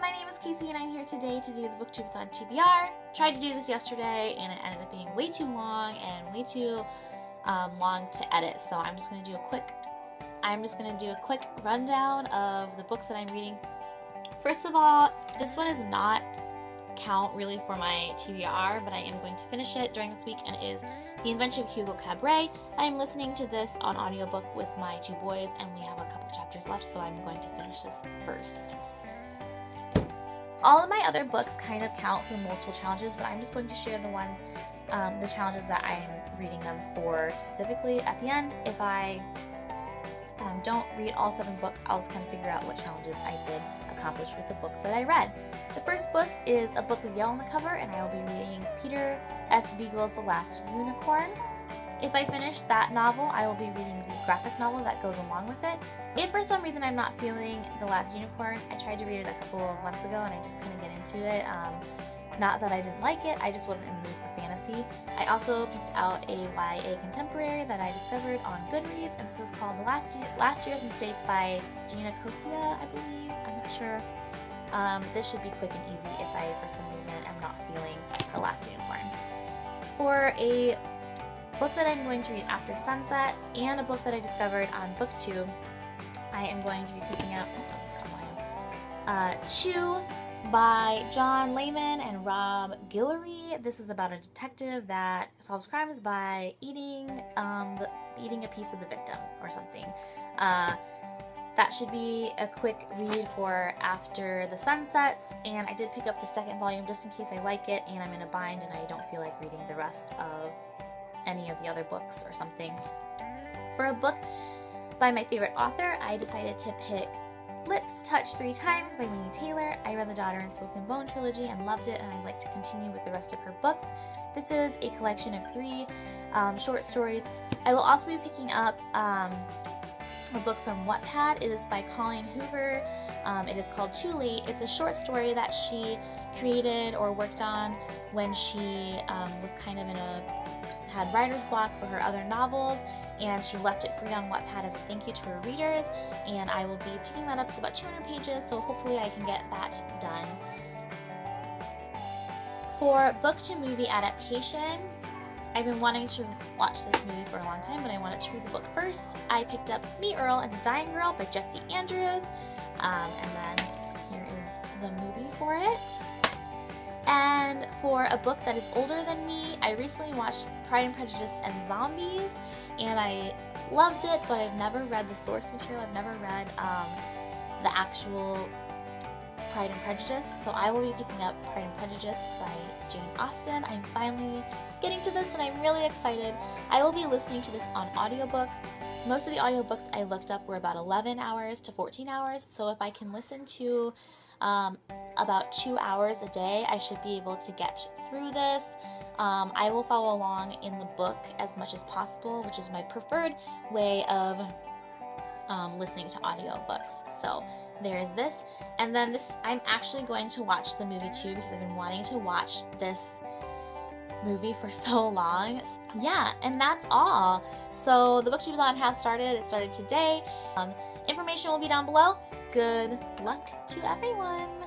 my name is Casey and I'm here today to do the BOOKTUBEATHON TBR. Tried to do this yesterday and it ended up being way too long and way too long to edit, so I'm just going to do a quick rundown of the books that I'm reading. First of all, this one is not count really for my TBR, but I am going to finish it during this week, and it is The Invention of Hugo Cabret. I'm listening to this on audiobook with my two boys and we have a couple chapters left, so I'm going to finish this first. All of my other books kind of count for multiple challenges, but I'm just going to share the ones, the challenges that I'm reading them for specifically at the end. If I don't read all 7 books, I'll just kind of figure out what challenges I did accomplish with the books that I read. The first book is a book with yellow on the cover, and I will be reading Peter S. Beagle's The Last Unicorn. If I finish that novel, I will be reading the graphic novel that goes along with it. If for some reason I'm not feeling The Last Unicorn, I tried to read it a couple of months ago and I just couldn't get into it. Not that I didn't like it, I just wasn't in the mood for fantasy. I also picked out a YA contemporary that I discovered on GOODREADS, and this is called Last Year's Mistake by Gina Kosia, I believe. I'm not sure. This should be quick and easy if I, for some reason, am not feeling The Last Unicorn. For a book that I'm going to read after sunset, and a book that I discovered on BookTube, I am going to be picking up Chew by John Layman and Rob Guillory. This is about a detective that solves crimes by eating a piece of the victim or something. That should be a quick read for after the sun sets, and I did pick up the second volume just in case I like it and I'm in a bind and I don't feel like reading the rest of any of the other books or something. For a book by my favorite author, I decided to pick Lips Touch 3 Times by Laini Taylor. I read the Daughter and Spoken Bone trilogy and loved it, and I'd like to continue with the rest of her books. This is a collection of 3 short stories. I will also be picking up a book from Wattpad. It is by Colleen Hoover. It is called Too Late. It's a short story that she created or worked on when she was kind of had writer's block for her other novels, and she left it free on Wattpad as a thank you to her readers, and I will be picking that up. It's about 200 pages, so hopefully I can get that done. For book to movie adaptation, I've been wanting to watch this movie for a long time, but I wanted to read the book first. I picked up Me, Earl, and the Dying Girl by Jessie Andrews, and then here is the movie for it. And for a book that is older than me, I recently watched Pride and Prejudice and Zombies, and I loved it, but I've never read the source material. I've never read the actual Pride and Prejudice, so I will be picking up Pride and Prejudice by Jane Austen. I'm finally getting to this and I'm really excited. I will be listening to this on audiobook. Most of the audiobooks I looked up were about 11 hours to 14 hours, so if I can listen to about 2 hours a day, I should be able to get through this. I will follow along in the book as much as possible, which is my preferred way of listening to audiobooks. So there's this, and then I'm actually going to watch the movie too, because I've been wanting to watch this movie for so long. Yeah, and that's all. So the BOOKTUBEATHON has started. It started today. Information will be down below. Good luck to everyone!